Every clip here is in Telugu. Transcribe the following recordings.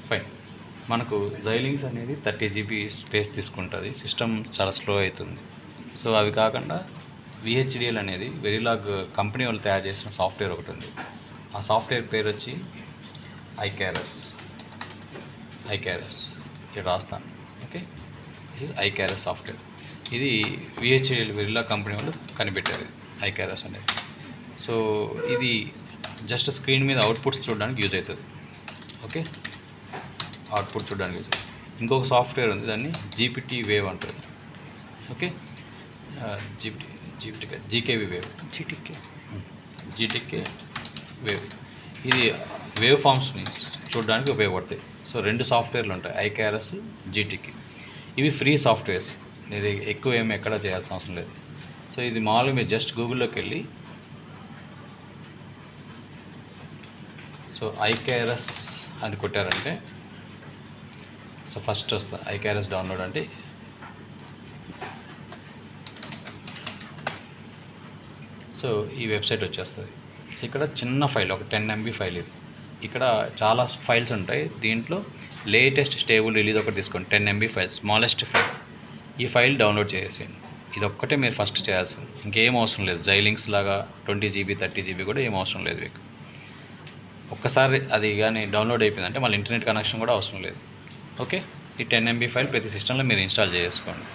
ఫైన్. మనకు జైలింగ్స్ అనేది 30 GB స్పేస్ తీసుకుంటుంది, సిస్టమ్ చాలా స్లో అవుతుంది. సో అవి కాకుండా VHDL అనేది వెరిలాగ్ కంపెనీ వాళ్ళు తయారు చేసిన సాఫ్ట్వేర్ ఒకటి ఉంది. ఆ సాఫ్ట్వేర్ పేరు వచ్చి iKaras. ఇక్కడ రాస్తాను. Okay, this is iKaras software. ఇది VHDL వెరిలాగ్ కంపెనీ వాళ్ళు కనిపెట్టారు iKaras అనేది. సో ఇది జస్ట్ స్క్రీన్ మీద అవుట్పుట్స్ చూడడానికి యూజ్ అవుతుంది. ఓకే, అవుట్పుట్ చూడడానికి. ఇంకొక సాఫ్ట్వేర్ ఉంది, దాన్ని GPT వేవ్ అంటారు. Okay, GKV wave, GTK wave. ఇది వేవ్ ఫామ్స్ని చూడడానికి ఉపయోగపడతాయి. సో 2 సాఫ్ట్వేర్లు ఉంటాయి, iKaras, GTK. ఇవి ఫ్రీ సాఫ్ట్వేర్స్, మీరు ఎక్కువ ఏమి ఎక్కడ చేయాల్సిన అవసరం లేదు. సో ఇది మామూలుగా మీరు జస్ట్ గూగుల్లోకి వెళ్ళి సో iKaras అని కొట్టారంటే సో ఫస్ట్ వస్తుంది iKaras డౌన్లోడ్ అంటే. సో ఈ వెబ్సైట్ వచ్చేస్తుంది. సో ఇక్కడ చిన్న ఫైల్, ఒక 10 MB ఫైల్. ఇది ఇక్కడ చాలా ఫైల్స్ ఉంటాయి. దీంట్లో లేటెస్ట్ స్టేబుల్ రిలీజ్ ఒకటి తీసుకోండి, 10 MB ఫైల్, స్మాలెస్ట్ ఫైల్. ఈ ఫైల్ డౌన్లోడ్ చేసేయండి. ఇది ఒక్కటే మీరు ఫస్ట్ చేయాల్సింది, ఇంకేం అవసరం లేదు. జైలింగ్స్ లాగా 20 GB 30 GB కూడా ఏం అవసరం లేదు మీకు. ఒక్కసారి అది కానీ డౌన్లోడ్ అయిపోయిందంటే మళ్ళీ ఇంటర్నెట్ కనెక్షన్ కూడా అవసరం లేదు. ఓకే, ఈ 10 MB ఫైల్ ప్రతి సిస్టంలో మీరు ఇన్స్టాల్ చేసుకోండి.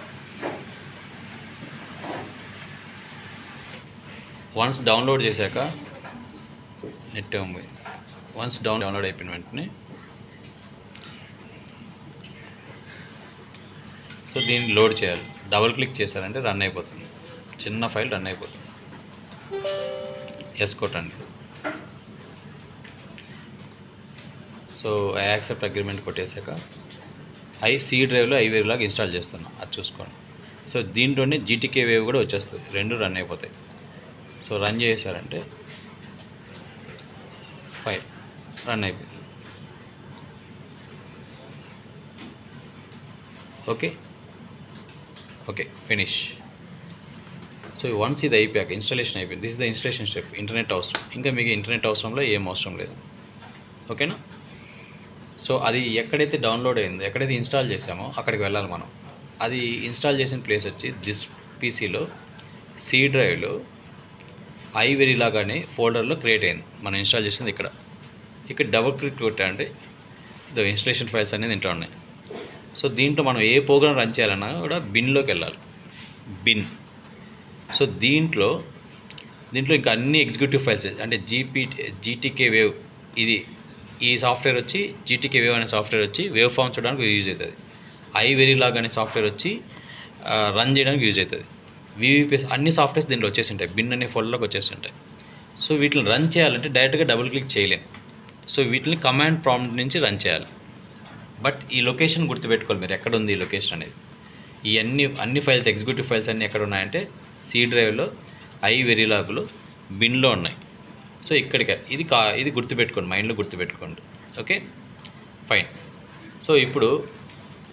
వన్స్ డౌన్లోడ్ చేశాక నెట్ వన్స్ డౌన్లోడ్ అయిపోయిన వెంటనే సో దీన్ని లోడ్ చేయాలి. డబుల్ క్లిక్ చేశారంటే రన్ అయిపోతుంది, చిన్న ఫైల్ రన్ అయిపోతుంది. ఎస్ కొట్టండి. సో ఐ యాక్సెప్ట్ అగ్రిమెంట్ కొట్టేశాక C డ్రైవ్లో iVerilog ఇన్స్టాల్ చేస్తున్నాం, అది చూసుకోండి. సో దీంట్లోనే GTK వేవ్ కూడా వచ్చేస్తుంది, 2 రన్ అయిపోతాయి. సో రన్ చేశారంటే ఫైల్ రన్ అయిపోయింది. Okay finish. సో వన్స్ ఇది అయిపోయాక ఇన్స్టాలేషన్ అయిపోయింది. This is the installation step. Internet అవసరం, ఇంకా మీకు ఇంటర్నెట్ అవసరంలో ఏం అవసరం లేదు. ఓకేనా? సో అది ఎక్కడైతే డౌన్లోడ్ అయిందో, ఎక్కడైతే ఇన్స్టాల్ చేసామో అక్కడికి వెళ్ళాలి మనం. అది ఇన్స్టాల్ చేసిన ప్లేస్ వచ్చి దిస్ పీసీలో C డ్రైవ్లో iVerilog అనే ఫోల్డర్లో క్రియేట్ అయింది. మనం ఇన్స్టాల్ చేసింది ఇక్కడ డబుల్ క్లిక్ కొట్టాలంటే ద ఇన్స్టాలేషన్ ఫైల్స్ అనేది ఇంట్లో ఉన్నాయి. సో దీంట్లో మనం ఏ ప్రోగ్రామ్ రన్ చేయాలన్నా కూడా బిన్లోకి వెళ్ళాలి, బిన్. సో దీంట్లో ఇంకా అన్ని ఎగ్జిక్యూటివ్ ఫైల్స్ అంటే GTK వేవ్, ఈ సాఫ్ట్వేర్ వచ్చి GTK వేవ్ అనే సాఫ్ట్వేర్ వచ్చి వేవ్ ఫామ్ చూడడానికి యూజ్ అవుతుంది. iVerilog అనే సాఫ్ట్వేర్ వచ్చి రన్ చేయడానికి యూజ్ అవుతుంది. VVPS అన్ని సాఫ్ట్వేర్స్ దీంట్లో వచ్చేసి ఉంటాయి, బిన్ అనే ఫోల్డర్లోకి వచ్చేసి ఉంటాయి. సో వీటిని రన్ చేయాలంటే డైరెక్ట్గా డబుల్ క్లిక్ చేయలేం. సో వీటిని కమాండ్ ప్రాంప్ట్ నుంచి రన్ చేయాలి. బట్ ఈ లొకేషన్ గుర్తుపెట్టుకోవాలి మీరు, ఎక్కడ ఉంది ఈ లొకేషన్ అనేది. ఈ అన్ని ఫైల్స్, ఎగ్జిక్యూటివ్ ఫైల్స్ అన్నీ ఎక్కడ ఉన్నాయంటే C డ్రైవ్లో iVerilogలో బిన్లో ఉన్నాయి. సో ఇక్కడికి ఇది గుర్తుపెట్టుకోండి, మైండ్లో గుర్తుపెట్టుకోండి. Okay fine. సో ఇప్పుడు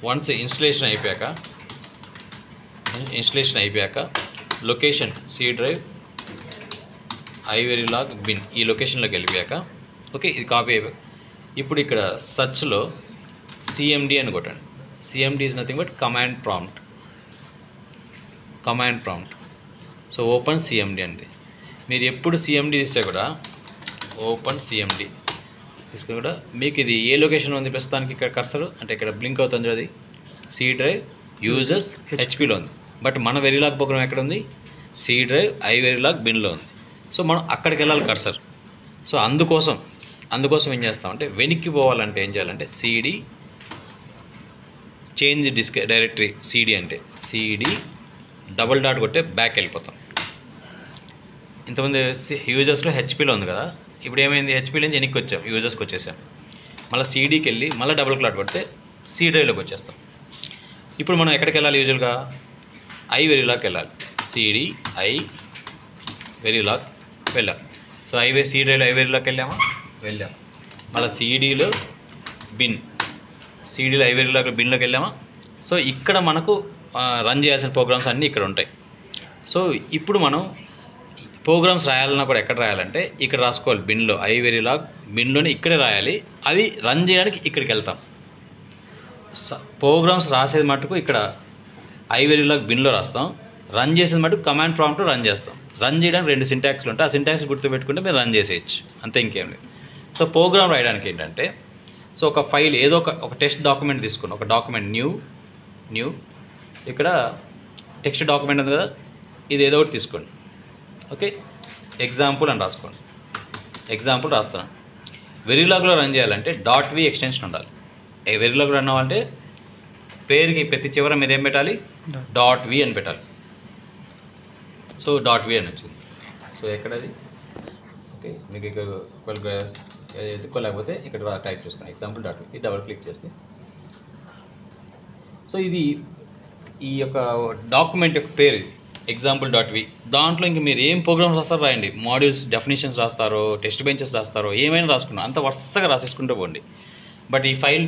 వన్స్ ఇన్స్టలేషన్ అయిపోయాక location C drive iVerilog bin, ఈ లొకేషన్లోకి వెళ్ళిపోయాక ఓకే ఇది కాపీ అయిపోయాక ఇప్పుడు ఇక్కడ సర్చ్లో CMD అని కొట్టండి. CMD is nothing but command prompt. So open CMD అండి. మీరు ఎప్పుడు CMD తీస్తే కూడా ఓపెన్ CMD తీసుకుని కూడా మీకు ఇది ఏ లొకేషన్ ఉంది ప్రస్తుతానికి, ఇక్కడ కర్సర్ అంటే ఇక్కడ బ్లింక్ అవుతుంది అది C డ్రైవ్ యూజర్స్ HPలో ఉంది. బట్ మన వెరిలాగ్ ప్రోగ్రామ్ ఎక్కడ ఉంది? C డ్రైవ్ iVerilog బిన్లో ఉంది. సో మనం అక్కడికి వెళ్ళాలి కర్సర్. సో అందుకోసం ఏం చేస్తామంటే వెనక్కి పోవాలంటే ఏం చేయాలంటే CD change disk directory, CD అంటే CD డబుల్ డాట్ కొట్టే బ్యాక్ వెళ్ళిపోతాం. ఇంతకుముందు యూజర్స్లో HPలో ఉంది కదా, ఇప్పుడు ఏమైంది? HPలో నుంచి వెనక్కి వచ్చాం, యూజర్స్కి వచ్చేసాం. మళ్ళీ CDకి వెళ్ళి మళ్ళీ డబుల్ క్లాట్ కొడితే C డ్రైవ్లోకి వచ్చేస్తాం. ఇప్పుడు మనం ఎక్కడికి వెళ్ళాలి? యూజువల్గా iVerilogకి వెళ్ళాలి. CD iVerilog వెళ్ళాం. సో C డ్రైవ్లో iVerilogకి వెళ్ళాం. మళ్ళీ CDలో iVerilog బిన్లోకి వెళ్ళామా. సో ఇక్కడ మనకు రన్ చేయాల్సిన ప్రోగ్రామ్స్ అన్నీ ఇక్కడ ఉంటాయి. సో ఇప్పుడు మనం ప్రోగ్రామ్స్ రాయాలన్నా కూడా ఎక్కడ రాయాలంటే ఇక్కడ రాసుకోవాలి, బిన్లో iVerilog బిన్లోనే ఇక్కడే రాయాలి. అవి రన్ చేయడానికి ఇక్కడికి వెళ్తాం. ప్రోగ్రామ్స్ రాసేది మటుకు ఇక్కడ iVerilog బిన్లో రాస్తాం, రన్ చేసేది మటుకు కమాండ్ ప్రాంప్ట్లో రన్ చేస్తాం. రన్ చేయడానికి 2 సింటాక్స్లు ఉంటాయి, ఆ సింటాక్స్ గుర్తుపెట్టుకుంటే మీరు రన్ చేసేయచ్చు, అంతే, ఇంకేం లేదు. సో ప్రోగ్రామ్ రాయడానికి ఏంటంటే, సో ఒక ఫైల్ ఏదో ఒక టెక్స్ట్ డాక్యుమెంట్ తీసుకుని, ఒక డాక్యుమెంట్ న్యూ ఇక్కడ టెక్స్ట్ డాక్యుమెంట్ ఉంది కదా, ఇది ఏదో ఒకటి తీసుకోండి. ఓకే, ఎగ్జాంపుల్ అని రాసుకోండి. ఎగ్జాంపుల్ రాస్తాను. వెరిలాగ్లో రన్ చేయాలంటే .v ఎక్స్టెన్షన్ ఉండాలి. వెరిలాగ్లో రన్ అవ్వాలంటే పేరుకి ప్రతి చివర మీరు ఏం పెట్టాలి, .v అని పెట్టాలి. సో .v అని వచ్చింది. సో ఎక్కడది, ఓకే, మీకు ఇక్కడ లేకపోతే ఇక్కడ టైప్ చేసుకోండి example.v, డబుల్ క్లిక్ చేస్తే సో ఇది ఈ యొక్క డాక్యుమెంట్ యొక్క పేరు example.v. దాంట్లో ఇంక మీరు ఏం ప్రోగ్రామ్స్ రాస్తారో రాయండి, మాడ్యూల్స్ డెఫినేషన్స్ రాస్తారో, టెస్ట్ బెంచెస్ రాస్తారో, ఏమైనా రాసుకున్నా అంత వరుసగా రాసేసుకుంటూ పోండి. బట్ ఈ ఫైల్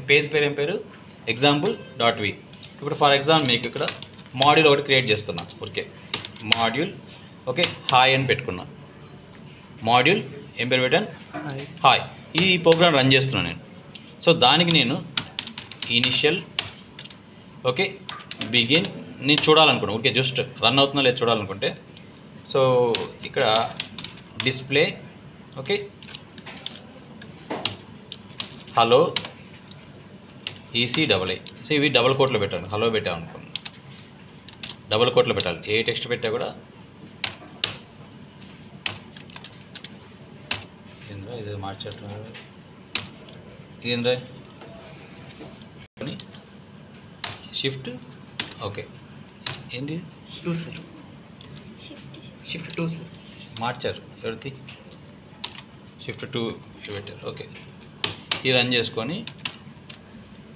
పేజ్ పేరు ఏం పేరు, example.v. ఇప్పుడు ఫర్ ఎగ్జాంపుల్ మీకు ఇక్కడ మాడ్యూల్ ఒకటి క్రియేట్ చేస్తున్నా, ఓకే, మాడ్యూల్, ఓకే, హాయ్ అని పెట్టుకున్నా. మాడ్యూల్ ఏం పేరు పెట్టాను, హాయ్. ఈ ప్రోగ్రామ్ రన్ చేస్తున్నాను నేను. సో దానికి నేను ఇనిషియల్, ఓకే, బిగిన్ నేను చూడాలనుకున్నాను, ఓకే, జస్ట్ రన్ అవుతుందా లేదు చూడాలనుకుంటే, సో ఇక్కడ display, okay, hello ECAA. So ఇవి డబుల్ కోట్లో పెట్టాను, హలో పెట్టాను అనుకోండి, డబుల్ కోట్లో పెట్టాలి. ఏ టెక్స్ట్ పెట్టా కూడా ఏంద్రా ఇది మార్చేట్టున్నారు, ఇదేంద్రా షిఫ్ట్, ఓకే, ఏంటి 2 సార్, షిఫ్ట్ 2 సార్, మార్చారు ఎవరిది, షిఫ్ట్ 2 పెట్టారు. ఓకే, ఇది రన్ చేసుకొని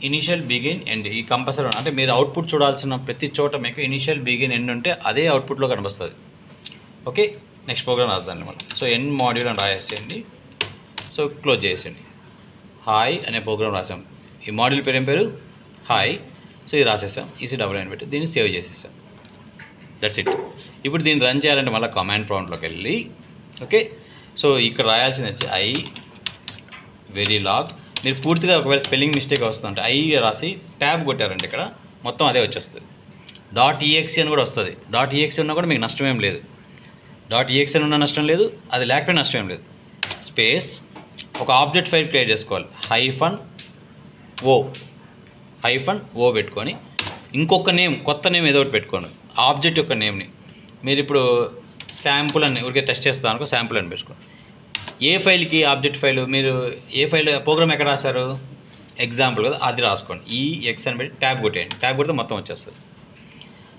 ఇనిషియల్ బిగిన్ ఎండ్, ఈ కంపల్సరీ అంటే మీరు అవుట్పుట్ చూడాల్సిన ప్రతి చోట మీకు ఇనిషియల్ బిగిన్ ఎండ్ ఉంటే అదే అవుట్పుట్లో కనిపిస్తుంది. ఓకే, నెక్స్ట్ ప్రోగ్రామ్ రాద్దాండి మళ్ళీ. సో ఎండ్ మాడ్యూల్ అని రాసేయండి, సో క్లోజ్ చేసేయండి. హాయ్ అనే ప్రోగ్రామ్ రాసాం, ఈ మాడ్యూల్ పేరు ఏం పేరు, హాయ్. సో ఇది రాసేసాం, ECAA పెట్టి దీన్ని సేవ్ చేసేసాం, దట్స్ ఇట్. ఇప్పుడు దీన్ని రన్ చేయాలంటే మళ్ళీ కమాండ్ ప్రాంప్ట్లోకి వెళ్ళి, ఓకే, సో ఇక్కడ రాయాల్సింది వచ్చి iVerilog. మీరు పూర్తిగా ఒకవేళ స్పెల్లింగ్ మిస్టేక్ వస్తుందంటే రాసి ట్యాబ్ కొట్టారంటే ఇక్కడ మొత్తం అదే వచ్చేస్తుంది. .exe అని కూడా వస్తుంది. .exe ఉన్నా కూడా మీకు నష్టం ఏం లేదు, .exe అని ఉన్న నష్టం లేదు, అది లేకపోయినా నష్టం ఏం లేదు. స్పేస్ ఒక ఆబ్జెక్ట్ ఫైల్ క్రియేట్ చేసుకోవాలి, -o పెట్టుకొని ఇంకొక నేమ్, కొత్త నేమ్ ఏదో ఒకటి పెట్టుకోండి, ఆబ్జెక్ట్ యొక్క నేమ్ని. మీరు ఇప్పుడు శాంపుల్ అని ఊరికే టెస్ట్ చేస్తాను అనుకో, శాంపుల్ అని పెట్టుకోండి. ఏ ఫైల్కి ఆబ్జెక్ట్ ఫైల్, మీరు ఏ ఫైల్ ప్రోగ్రామ్ ఎక్కడ రాశారు, ఎగ్జాంపుల్ కదా, అది రాసుకోండి. EX అని పెట్టి ట్యాబ్ కొట్టేయండి, ట్యాబ్ కొడితే మొత్తం వచ్చేస్తుంది.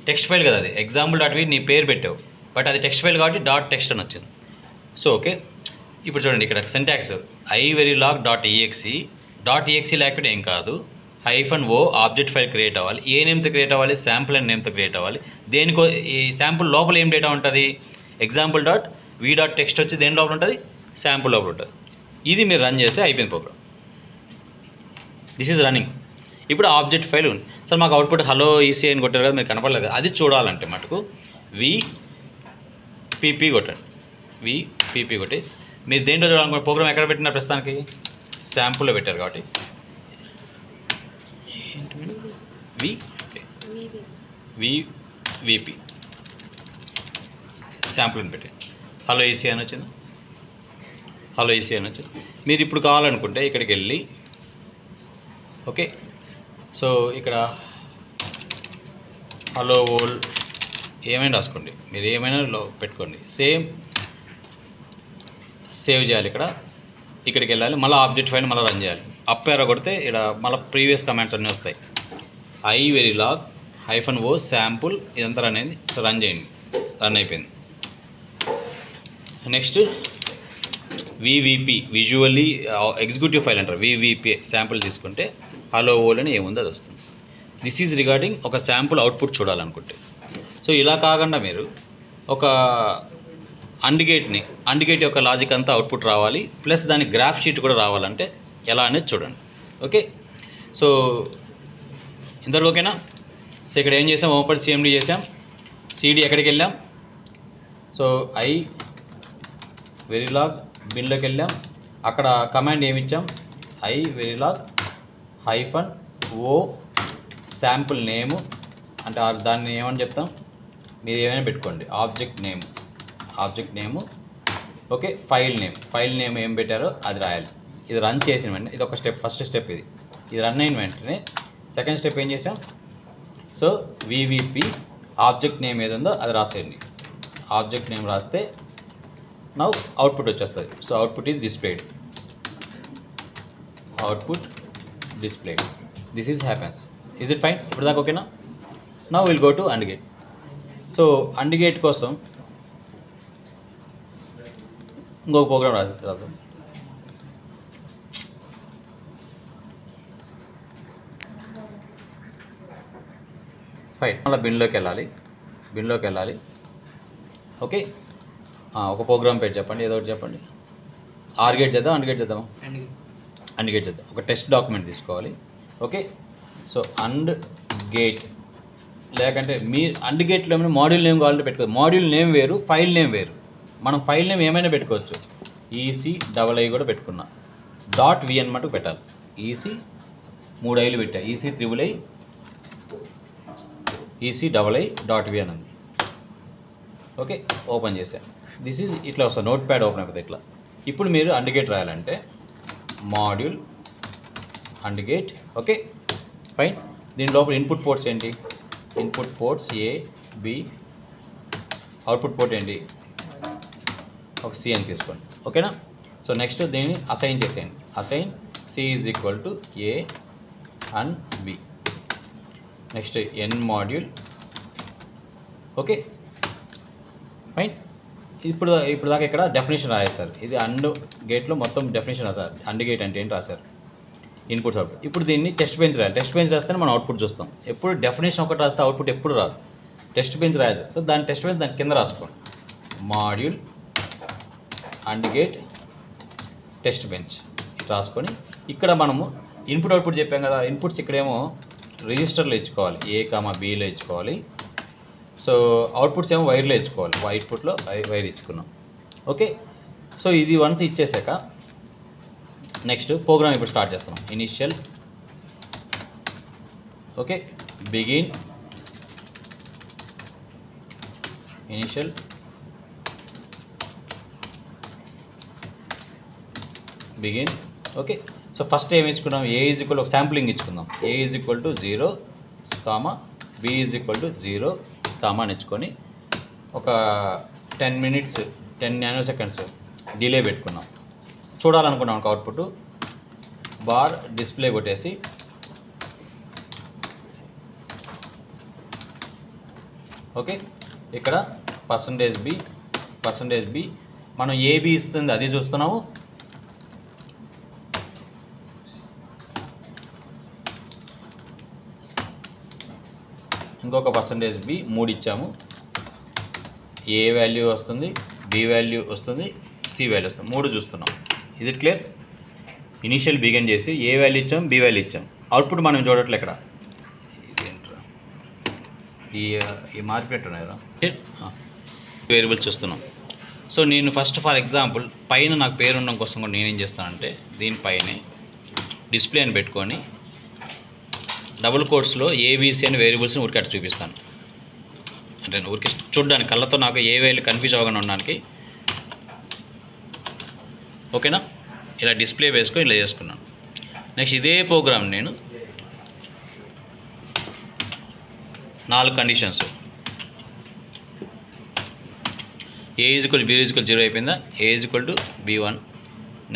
టెక్స్ట్ ఫైల్ కదా అది, example.v నీ పేరు పెట్టావు, బట్ అది టెక్స్ట్ ఫైల్ కాబట్టి .text అని వచ్చింది. సో ఓకే, ఇప్పుడు చూడండి ఇక్కడ సింటాక్స్ iVerilog.exe లేకపోతే ఏం కాదు, -o ఆబ్జెక్ట్ ఫైల్ క్రియేట్ అవ్వాలి. ఏ నేమ్తో క్రియేట్ అవ్వాలి, శాంపుల్ అండ్ నేమ్తో క్రియేట్ అవ్వాలి. దేనికో ఈ శాంపుల్ లోపల ఏం డేటా ఉంటుంది, example.v.text వచ్చి దేని లోపల ఉంటుంది, శాంపుల్ లోపల ఉంటుంది. ఇది మీరు రన్ చేస్తే అయిపోయింది ప్రోగ్రామ్. This is running. ఇప్పుడు ఆబ్జెక్ట్ ఫైల్ ఉంది సార్, మాకు అవుట్పుట్ హలో EC అని కొట్టారు కదా, మీరు కనపడలేదు కదా, అది చూడాలంటే మటుకు VPP కొట్టండి. VPP కొట్టి మీరు దేంట్లో చూడాలనుకో, ప్రోగ్రామ్ ఎక్కడ పెట్టినా ప్రస్తుతానికి శాంపుల్లో పెట్టారు కాబట్టి VP శాంపుల్ అని పెట్టి హలో EC అని వచ్చింది, హలో EC అని వచ్చింది. మీరు ఇప్పుడు కావాలనుకుంటే ఇక్కడికి వెళ్ళి, ఓకే, సో ఇక్కడ హలో ఓల్ ఏమైనా రాసుకోండి, మీరు ఏమైనా పెట్టుకోండి, సేవ్ చేయాలి. ఇక్కడికి వెళ్ళాలి, మళ్ళీ ఆబ్జెక్ట్ ఫైల్ మళ్ళీ రన్ చేయాలి. అప్ ఏరో కొడితే ఇక్కడ మళ్ళీ ప్రీవియస్ కమాండ్స్ అన్నీ వస్తాయి. iVerilog -o శాంపుల్ ఇదంతా రన్ అయింది. సో రన్ చేయండి, రన్ అయిపోయింది. Next VVP visually executive file అంటారు, VVP శాంపుల్ తీసుకుంటే హలో ఓల్ అని ఏముందో అది వస్తుంది. దిస్ ఈజ్ రిగార్డింగ్ ఒక శాంపుల్ అవుట్పుట్ చూడాలనుకుంటే. సో ఇలా కాకుండా మీరు ఒక అండిగేట్ యొక్క లాజిక్ అంతా అవుట్పుట్ రావాలి, ప్లస్ దాని గ్రాఫ్ షీట్ కూడా రావాలంటే ఎలా అనేది చూడండి. ఓకే, సో ఇంతవరకు ఓకేనా. సో ఇక్కడ ఏం చేసాం, ఓపెన్ CMD చేసాం, CD ఎక్కడికి వెళ్ళాం, సో ఐ వెరిలాగ్ బిన్లోకి వెళ్ళాం. అక్కడ కమాండ్ ఏమి ఇచ్చాం, ఐ వెరిలాగ్ హైఫన్ ఓ శాంపుల్ నేము అంటే దాన్ని ఏమని చెప్తాం, మీరు ఏమైనా పెట్టుకోండి, ఆబ్జెక్ట్ నేము ఓకే. ఫైల్ నేమ్ ఏం పెట్టారో అది రాయాలి. ఇది రన్ చేసిన వెంటనే ఇది ఒక స్టెప్, ఫస్ట్ స్టెప్ ఇది రన్ అయిన వెంటనే సెకండ్ స్టెప్ ఏం చేసాం, సో వివిపి ఆబ్జెక్ట్ నేమ్ ఏది ఉందో అది రాసేయండి. ఆబ్జెక్ట్ నేమ్ రాస్తే నౌ అవుట్పుట్ వచ్చేస్తుంది. So output is displayed, this is happens. Is it fine? ఇప్పుడు దాకా ఓకేనా? Now will go to and gate. So and gate కోసం ఇంకొక ప్రోగ్రామ్ రాస్తాం. ఫైన్, మళ్ళీ బిన్లోకి వెళ్ళాలి. ఓకే, ఒక ప్రోగ్రామ్ పేరు చెప్పండి, ఏదో ఒకటి చెప్పండి. ఆర్ గేట్ చేద్దాం, అండ్ గేట్ చేద్దాం. ఒక టెస్ట్ డాక్యుమెంట్ తీసుకోవాలి. ఓకే, సో అండ్ గేట్ లేకంటే మీ అండ్ గేట్లో ఏమైనా మాడ్యూల్ నేమ్ కావాలంటే పెట్టుకోవచ్చు. మాడ్యూల్ నేమ్ వేరు, ఫైల్ నేమ్ వేరు. మనం ఫైల్ నేమ్ ఏమైనా పెట్టుకోవచ్చు. ECII కూడా పెట్టుకున్నా, .v అనమాట పెట్టాలి. EC 3 ఐలు పెట్టా, ECIII ECII.v అని ఉంది. ఓకే, ఓపెన్ చేశాను. దిస్ ఈజ్ ఇట్లా వస్తుంది, నోట్ ప్యాడ్ ఓపెన్ అయిపోతుంది ఇట్లా. ఇప్పుడు మీరు అండ్ గేట్ రాయాలంటే module and gate. Okay fine. దీని లోపల ఇన్పుట్ పోర్ట్స్ ఏంటి, input ports A B, output port ఏంటి, ఒక C అని తీసుకోండి. ఓకేనా? సో నెక్స్ట్ దీన్ని అసైన్ చేసేయండి. Assign C is equal to A and B. Next N module. Okay fine. ఇప్పుడు దాకా ఇక్కడ డెఫినేషన్ రాశారు. ఇది అండ్ గేట్లో మొత్తం డెఫినేషన్ రాశారు. అండ్ గేట్ అంటే ఏంటి రాశారు, ఇన్పుట్స్ అవుట్పుట్. ఇప్పుడు దీన్ని టెస్ట్ బెంచ్ రాయాలి. టెస్ట్ బెంచ్ రాస్తేనే మనం అవుట్పుట్ చూస్తాం. ఎప్పుడు డెఫినేషన్ ఒకటి రాస్తే అవుట్పుట్ ఎప్పుడు రాదు, టెస్ట్ బెంచ్ రాయాలి. సో దాని టెస్ట్ బెంచ్ దాని కింద రాసుకోండి, module and gate test bench రాసుకొని ఇక్కడ మనము ఇన్పుట్ అవుట్పుట్ చెప్పాం కదా. ఇన్పుట్స్ ఇక్కడేమో రిజిస్టర్లో ఇచ్చుకోవాలి, A, Bలో ఇచ్చుకోవాలి. సో అవుట్పుట్స్ ఏమో వైర్లో ఇచ్చుకోవాలి, అవుట్పుట్లో వైర్ ఇచ్చుకున్నాం. ఓకే, సో ఇది వన్స్ ఇచ్చేసాక నెక్స్ట్ ప్రోగ్రామ్ ఇప్పుడు స్టార్ట్ చేస్తున్నాం. Initial okay begin okay. So first ఏమి ఇచ్చుకున్నాం, A ఈజ్ ఈక్వల్ ఒక శాంప్లింగ్ ఇచ్చుకుందాం. A is equal to 0, B is equal to 0, అని ఇచ్చుకొని ఒక 10 minutes 10 nanoseconds డిలే పెట్టుకున్నాం. చూడాలనుకున్నాం అవుట్పుట్ బార్ డిస్ప్లే కొట్టేసి ఓకే. ఇక్కడ %B మనం AB ఇస్తుంది అది చూస్తున్నాము. ఇంకొక %B 3 ఇచ్చాము. A వాల్యూ వస్తుంది, B వాల్యూ వస్తుంది, C వాల్యూ వస్తుంది, 3 చూస్తున్నాం. ఇది క్లియర్. ఇనిషియల్ బిగిన్ చేసి A వాల్యూ ఇచ్చాం, B వాల్యూ ఇచ్చాం. అవుట్పుట్ మనం చూడట్లే ఇక్కడ. ఇదేంట్రా ఈ మార్కెట్ ఉన్నాయి కదా, వేరియబుల్స్ చూస్తున్నాం. సో నేను ఫస్ట్ ఫర్ ఎగ్జాంపుల్ పైన నాకు పేరు ఉండడం కోసం కూడా నేనేం చేస్తానంటే దీనిపైనే డిస్ప్లే అని పెట్టుకొని డబుల్ కోట్స్లో ABC అని వేరియబుల్స్ని ఊరికట్టు చూపిస్తాను. అంటే ఊరికి చూడడానికి కళ్ళతో నాకు ఏ వేలు కన్ఫ్యూజ్ అవ్వకుండా ఉండడానికి. ఓకేనా? ఇలా డిస్ప్లే వేసుకొని ఇలా చేసుకున్నాను. నెక్స్ట్ ఇదే ప్రోగ్రామ్ నేను 4 conditions A is equal B is equal 0 అయిపోయిందా, A is equal to B1,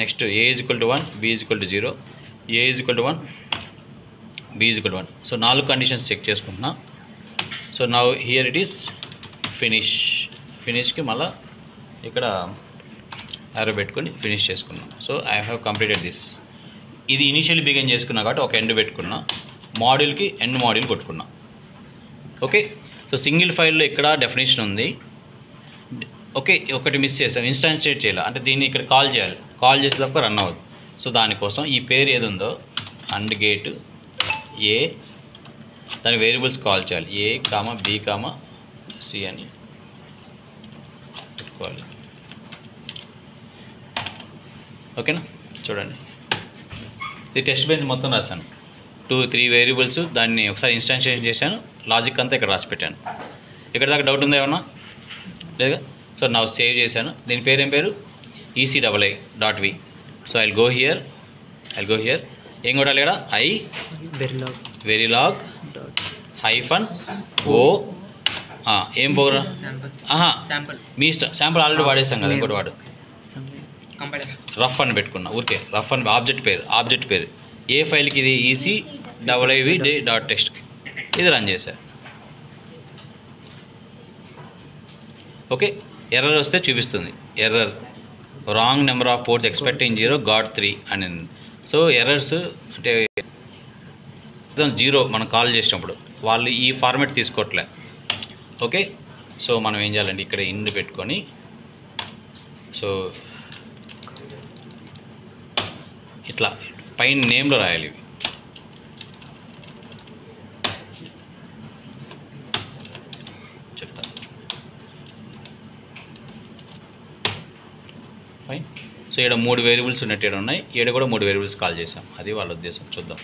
next A is equal to 1, B is equal to 0, A is equal to 1, B is equal to 1. So 4 conditions check చేసుకుంటున్నా. So now here it is ఫినిష్కి మళ్ళీ ఇక్కడ యారో పెట్టుకొని ఫినిష్ చేసుకున్నాం. So I have completed this. ఇది ఇనిషియల్లీ బిగిన్ చేసుకున్నా కాబట్టి ఒక ఎండ్ పెట్టుకున్నా, మాడ్యూల్కి ఎండ్ మాడ్యూల్ కొట్టుకున్నా. ఓకే. సో సింగిల్ ఫైల్లో ఇక్కడ డెఫినేషన్ ఉంది. ఓకే, ఒకటి మిస్ చేసాం, ఇన్స్టాన్షియేట్ చేయాలి అంటే దీన్ని ఇక్కడ కాల్ చేయాలి. కాల్ చేసే తప్ప రన్ అవ్వదు. సో దానికోసం ఈ పేరు ఏది ఉందో అండ్ గేట్ A, దాని వేరియబుల్స్ కాల్ చేయాలి A, B, C అని. చేసుకోవాలి. ఓకేనా, చూడండి ఇది టెస్ట్ బెంచ్ మొత్తం రాశాను. 2-3 వేరియబుల్స్, దాన్ని ఒకసారి ఇన్స్టాన్షియేషన్ చేశాను, లాజిక్ అంతా ఇక్కడ రాసి పెట్టాను. ఇక్కడ దాకా డౌట్ ఉందా ఏమన్నా? లేదా? సో నా సేవ్ చేశాను. దీని పేరు ఏం పేరు? ECII.v. So I'll go here ఏం కొట్టాలి ఇక్కడ? verilog -o ఏం ప్రోగ్రామ్? మీ ఇష్టం. శాంపుల్ ఆల్రెడీ వాడేసాం కదా, ఇంకోటి వాడు. రఫ్ అని పెట్టుకున్నా ఊరికే. రఫ్ అని ఆబ్జెక్ట్ పేరు ఏ ఫైల్కి ఇది? ECIIV.txt. ఇది రన్ చేశా. ఓకే, ఎర్రర్ వస్తే చూపిస్తుంది. Error wrong number of ports expecting 0 got 3 అని. సో ఎర్రర్స్ అంటే 0 మనం కాల్ చేసినప్పుడు వాళ్ళు ఈ ఫార్మాట్ తీసుకోవట్లే. ఓకే, సో మనం ఏం చేయాలండి, ఇక్కడ ఇండ్ పెట్టుకొని సో ఇట్లా పైన నేమ్లో రాయాలి. ఇవి చెప్తా. ఫైన్. సో ఇక్కడ 3 వేరియబుల్స్ ఉన్నట్టు ఇక్కడ ఉన్నాయి. ఇక్కడ కూడా 3 వేరియబుల్స్ కాల్ చేసాం. అది వాళ్ళ ఉద్దేశం. చూద్దాం.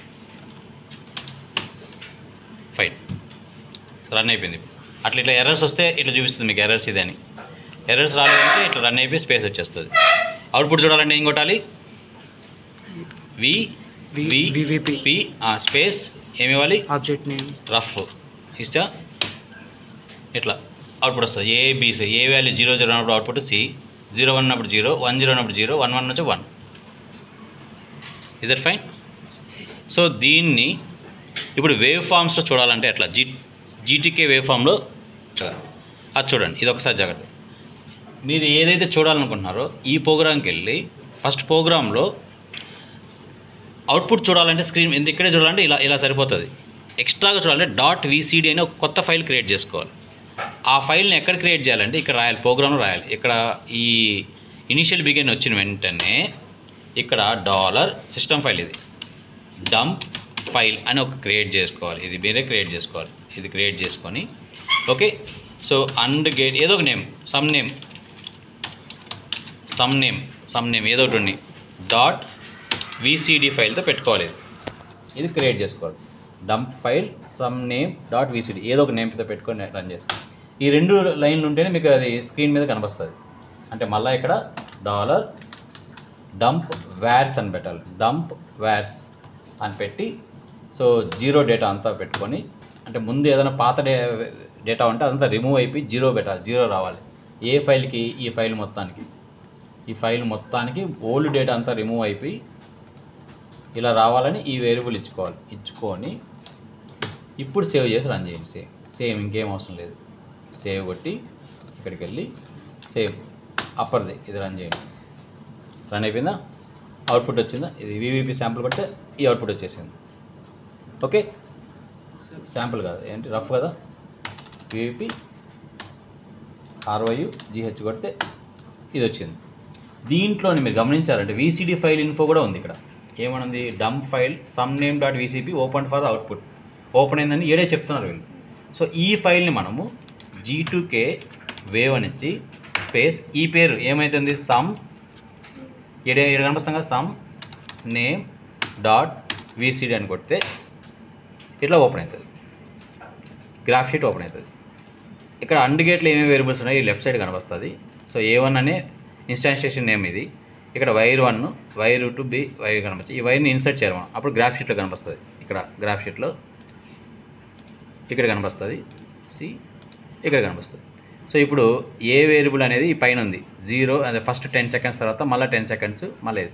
ఫైన్, రన్ అయిపోయింది. అట్లా ఇట్లా ఎర్రర్స్ వస్తే ఇట్లా చూపిస్తుంది మీకు ఎర్రర్స్ ఇదని. ఎర్రర్స్ రాలేదంటే ఇట్లా రన్ అయిపోయి స్పేస్ వచ్చేస్తుంది. అవుట్పుట్ చూడాలంటే ఏం కొట్టాలి? VVP స్పేస్ ఏమి ఇవ్వాలి? ఆబ్జెక్ట్ నేమ్ రఫ్ ఇస్తా. ఇట్లా అవుట్పుట్ వస్తుంది. ABC ఏ వాల్యూ 0 0 అన్నప్పుడు అవుట్పుట్ C, 0 1 అన్నప్పుడు 0, 1 0 అన్నప్పుడు 0, 1 1 నుంచి 1. Is that fine? సో దీన్ని ఇప్పుడు వేవ్ ఫామ్స్లో చూడాలంటే ఎట్లా? GTK వేవ్ ఫామ్లో అది చూడండి. ఇది ఒకసారి జాగ్రత్త. మీరు ఏదైతే చూడాలనుకుంటున్నారో ఈ ప్రోగ్రామ్కి వెళ్ళి ఫస్ట్ ప్రోగ్రాంలో అవుట్పుట్ చూడాలంటే స్క్రీన్ ఇక్కడే చూడాలంటే ఇలా సరిపోతుంది. ఎక్స్ట్రాగా చూడాలంటే .vcd అని ఒక కొత్త ఫైల్ క్రియేట్ చేసుకోవాలి. ఆ ఫైల్ని ఎక్కడ క్రియేట్ చేయాలంటే ఇక్కడ రాయాలి, ప్రోగ్రామ్లో రాయాలి. ఇక్కడ ఈ ఇనిషియల్ బిగిన్ వచ్చిన వెంటనే ఇక్కడ $సిస్టమ్ ఫైల్ ఇది డంప్ ఫైల్ అని ఒక క్రియేట్ చేసుకోవాలి. ఇది మీరే క్రియేట్ చేసుకోవాలి. ఇది క్రియేట్ చేసుకొని ఓకే. సో అండ్ గేట్ ఏదో ఒక నేమ్, సమ్ నేమ్ ఏదో ఒకటి .vcd ఫైల్తో పెట్టుకోవాలి. ఇది క్రియేట్ చేసుకోవాలి. Dump file some name .vcd ఏదో ఒక నేమ్తో పెట్టుకొని రన్ చేసుకోవాలి. ఈ 2 లైన్లు ఉంటేనే మీకు అది స్క్రీన్ మీద కనిపిస్తుంది. అంటే మళ్ళీ ఇక్కడ డంప్ వార్స్ అని పెట్టాలి. డంప్ వార్స్ అని పెట్టి సో 0 డేటా అంతా పెట్టుకొని, అంటే ముందు ఏదైనా పాత డేటా ఉంటే అదంతా రిమూవ్ అయిపోయి 0 పెట్టాలి. 0 రావాలి. ఏ ఫైల్కి? ఈ ఫైల్ మొత్తానికి ఓల్డ్ డేటా అంతా రిమూవ్ అయిపోయి ఇలా రావాలని ఈ వేరియబుల్ ఇచ్చుకొని ఇప్పుడు సేవ్ చేసి రన్ చేయండి. సేమ్ ఇంకేం అవసరం లేదు. సేవ్ కొట్టి ఇక్కడికి వెళ్ళి సేమ్ అప్పర్ది ఇది రన్ చేయండి. రన్ అయిపోయిందా? అవుట్పుట్ వచ్చిందా? ఇది VVP శాంపుల్ కొడితే ఈ అవుట్పుట్ వచ్చేసింది. ఓకే, శాంపుల్ కాదు ఏంటి, రఫ్ కదా. VVP RYUGH కొడితే ఇది వచ్చింది. దీంట్లోని మీరు గమనించాలంటే VCD ఫైల్ ఇన్ఫో కూడా ఉంది. ఇక్కడ ఏమనుంది? Dump file some name .vcp open for the output. Open అయిందని ఏడే చెప్తున్నారు వీళ్ళు. సో ఈ ఫైల్ని మనము G2K వేవ్ అని ఇచ్చి స్పేస్ ఈ పేరు ఏమైతుంది? సమ్ ఏడే కనిపిస్తాం కదా, సమ్ నేమ్ .vcd అని కొడితే ఇట్లా ఓపెన్ అవుతుంది. గ్రాఫ్ షీట్ ఓపెన్ అవుతుంది. ఇక్కడ అండ్ గేట్లో ఏమేమి వేరియబుల్స్ ఉన్నాయి ఈ లెఫ్ట్ సైడ్ కనిపిస్తుంది. సో A1 అనే ఇన్స్టాన్షియేషన్ నేమ్ ఇది. ఇక్కడ వైర్ 1, వైర్ 2, వైర్ కనిపిస్తుంది. ఈ వైర్ని ఇన్సర్ట్ చేయాలి మనం. అప్పుడు గ్రాఫ్ షీట్లో కనిపిస్తుంది. ఇక్కడ గ్రాఫ్ షీట్లో ఇక్కడ కనిపిస్తుంది. ఇక్కడ కనిపిస్తుంది. సో ఇప్పుడు ఏ వేరియబుల్ అనేది ఈ పైన ఉంది 0, అదే ఫస్ట్ 10 సెకండ్స్ తర్వాత మళ్ళీ 10 సెకండ్స్ మళ్ళీ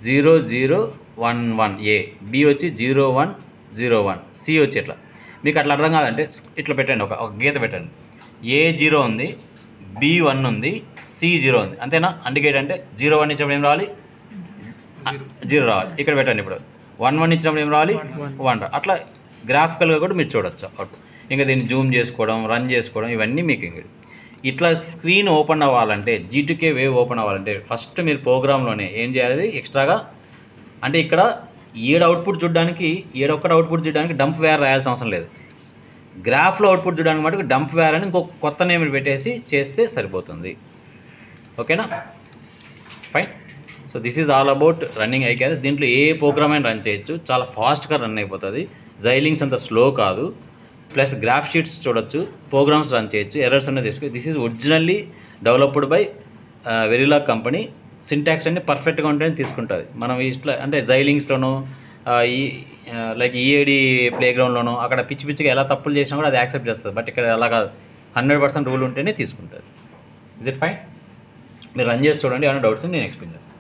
0 0 1 1 A, B వచ్చి 0 1 0 1, C వచ్చి ఇట్లా. మీకు అట్లా అర్థం కాదంటే ఇట్లా పెట్టండి, ఒక గీత పెట్టండి. A 0 ఉంది, B 1 ఉంది, C 0 ఉంది. అంతేనా? అండ్ గేట్ అంటే 0 1 ఇచ్చినప్పుడు ఏం రావాలి? 0 రావాలి. ఇక్కడ పెట్టండి. ఇప్పుడు 1 1 ఇచ్చినప్పుడు ఏం రావాలి? 1 రావాలి. అట్లా గ్రాఫికల్గా కూడా మీరు చూడొచ్చు అవుట్పుట్. ఇంకా దీన్ని జూమ్ చేసుకోవడం, రన్ చేసుకోవడం ఇవన్నీ మీకు ఇంక ఇట్లా స్క్రీన్ ఓపెన్ అవ్వాలంటే G2K వేవ్ ఓపెన్ అవ్వాలంటే ఫస్ట్ మీరు ప్రోగ్రాంలోనే ఏం చేయాలి? ఎక్స్ట్రాగా అంటే ఇక్కడ అవుట్పుట్ చూడడానికి ఒక్కటి అవుట్పుట్ చూడడానికి డంప్ వేర్ రాయాల్సిన అవసరం లేదు. గ్రాఫ్లో అవుట్పుట్ చూడడానికి మటుకు డంప్ వేర్ అని ఇంకొక కొత్త నేమ్ పెట్టేసి చేస్తే సరిపోతుంది. ఓకేనా, fine. So this is all about running Icarus. దీంట్లో ఏ ప్రోగ్రామ్ అయినా రన్ చేయొచ్చు, చాలా ఫాస్ట్గా రన్ అయిపోతుంది. జైలింగ్స్ అంత స్లో కాదు, ప్లస్ గ్రాఫ్ షీట్స్ చూడొచ్చు, ప్రోగ్రామ్స్ రన్ చేయొచ్చు, ఎర్రర్స్ అనేది తీసుకో. This is originally developed by Verilog company. Syntax అన్ని పర్ఫెక్ట్గా ఉంటేనే తీసుకుంటుంది. మనం ఇట్లా అంటే జైలింగ్స్లోనూ ఈ లైక్ ఈఏడి ప్లేగ్రౌండ్లోనూ అక్కడ పిచ్చి పిచ్చిగా ఎలా తప్పులు చేసినా కూడా అది యాక్సెప్ట్ చేస్తుంది. బట్ ఇక్కడ అలా కాదు, 100% రూల్ ఉంటేనే తీసుకుంటుంది. Is it fine? మీరు రన్ చేసి చూడండి, ఏమైనా డౌట్స్ నేను ఎక్స్ప్లెయిన్ చేస్తాను.